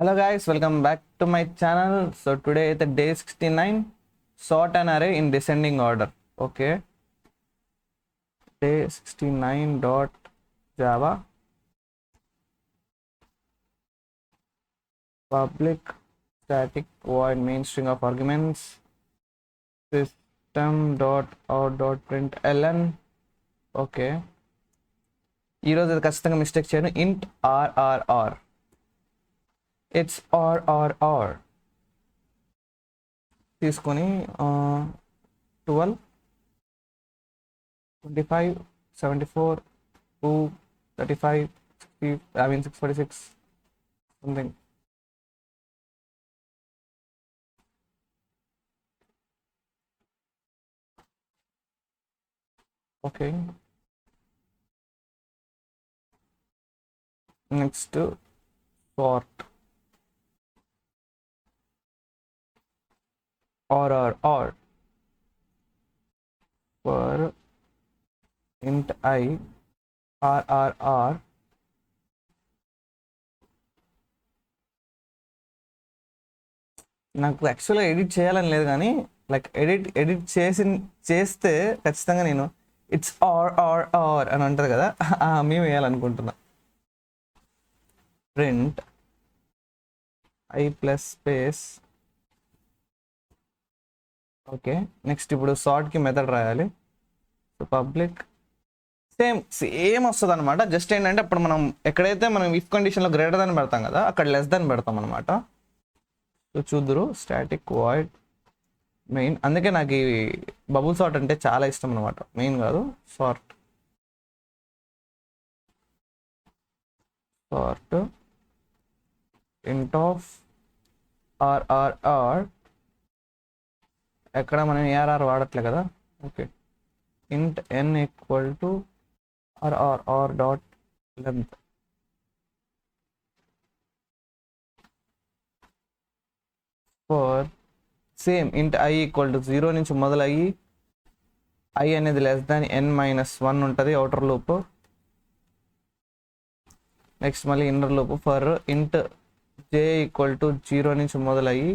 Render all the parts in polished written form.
Hello guys, welcome back to my channel. So today the day 69, sort an array in descending order. Okay, day 69 dot java public static void main string of arguments system dot out dot println. Okay, ఈరోజు అది ఖచ్చితంగా mistake చేయను. int rrr, it's rrr తీసుకొని 12 25 74 2 35 60, I mean 646 something. Okay, next sort rrr for int I rrr నాకు యాక్చువల్గా edit చేయాలని లేదు, కానీ లైక్ ఎడిట్ చేస్తే ఖచ్చితంగా నేను ఇట్స్ ఆర్ అని అంటది కదా, మేము వేయాలనుకుంటున్నా. Print I plus space. Okay, next ఇప్పుడు సార్ట్కి మెథడ్ రాయాలి. సో పబ్లిక్ సేమ్ వస్తుంది అనమాట. జస్ట్ ఏంటంటే అప్పుడు మనం ఎక్కడైతే మనం ఇఫ్ కండిషన్లో గ్రేటర్ దాన్ పెడతాం కదా, అక్కడ లెస్ దాన్ పెడతాం అనమాట. సో చూద్దరు స్టాటిక్ వాయిడ్ మెయిన్. అందుకే నాకు ఈ బబుల్ సార్ట్ అంటే చాలా ఇష్టం అనమాట. మెయిన్ కాదు, సార్ట్ ఇంట్ ఆఫ్ ఆర్ఆర్ఆర్. ఎక్కడ మనం ఏఆర్ఆర్ వాడట్లే కదా. Okay, int N equal to R R R dot length. For same int I equal to 0 నుంచి మొదలయ్యి ఐ అనేది లెస్ దాన్ n-1 ఉంటుంది అవుటర్ లూప్. నెక్స్ట్ మళ్ళీ inner loop for int J equal to 0 నుంచి మొదలయ్యి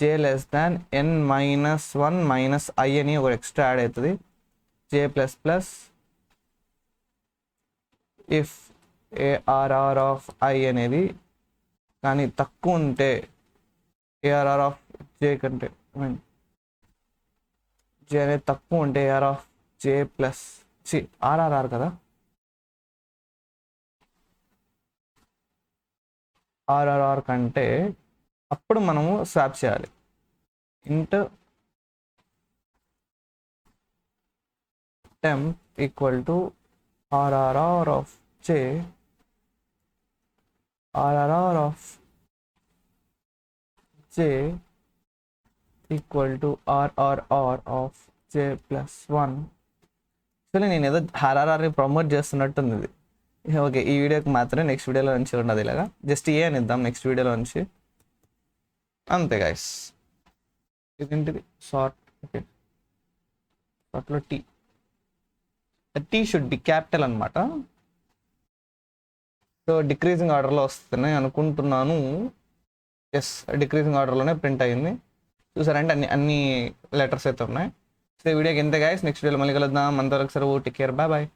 J less than n-1 minus I అని ఒక extra add అవుతుంది. J plus plus if A R R of I అనేది కానీ తక్కువ ఉంటే ఏఆర్ఆర్ ఆఫ్ జే కంటే, ఐ మీన్ జే అనేది తక్కువ ఉంటే A R of J plus R R R కదా, ఆర్ఆర్ఆర్ కంటే అప్పుడు మనము స్వాప్ చేయాలి. Int temp equal to R R R of J, R R R of J equal to R R R of J plus 1. Actually నేను ఏదో ఆర్ఆర్ఆర్ని ప్రమోట్ చేస్తున్నట్టుంది ఇది. ఓకే, ఈ వీడియోకి మాత్రమే, నెక్స్ట్ వీడియోలో నుంచి ఉండదు ఇలాగా. జస్ట్ ఏ అని ఇద్దాం నెక్స్ట్ వీడియోలో నుంచి, అంతే గైస్. ఇదేంటిది సార్ట్. ఓకే, సార్ట్లో టీ షుడ్ బి క్యాపిటల్ అనమాట. సో డిక్రీజింగ్ ఆర్డర్లో వస్తున్నాయి అనుకుంటున్నాను. ఎస్, డిక్రీజింగ్ ఆర్డర్లోనే ప్రింట్ అయ్యింది. చూసారంటే అన్ని లెటర్స్ అయితే ఉన్నాయి. సో ఈ వీడియోకి ఎంత గైస్, నెక్స్ట్ వీడియోలో మళ్ళీ కలుద్దాం. అంతవరకు సరే, టేక్ కేర్, బాయ్ బాయ్.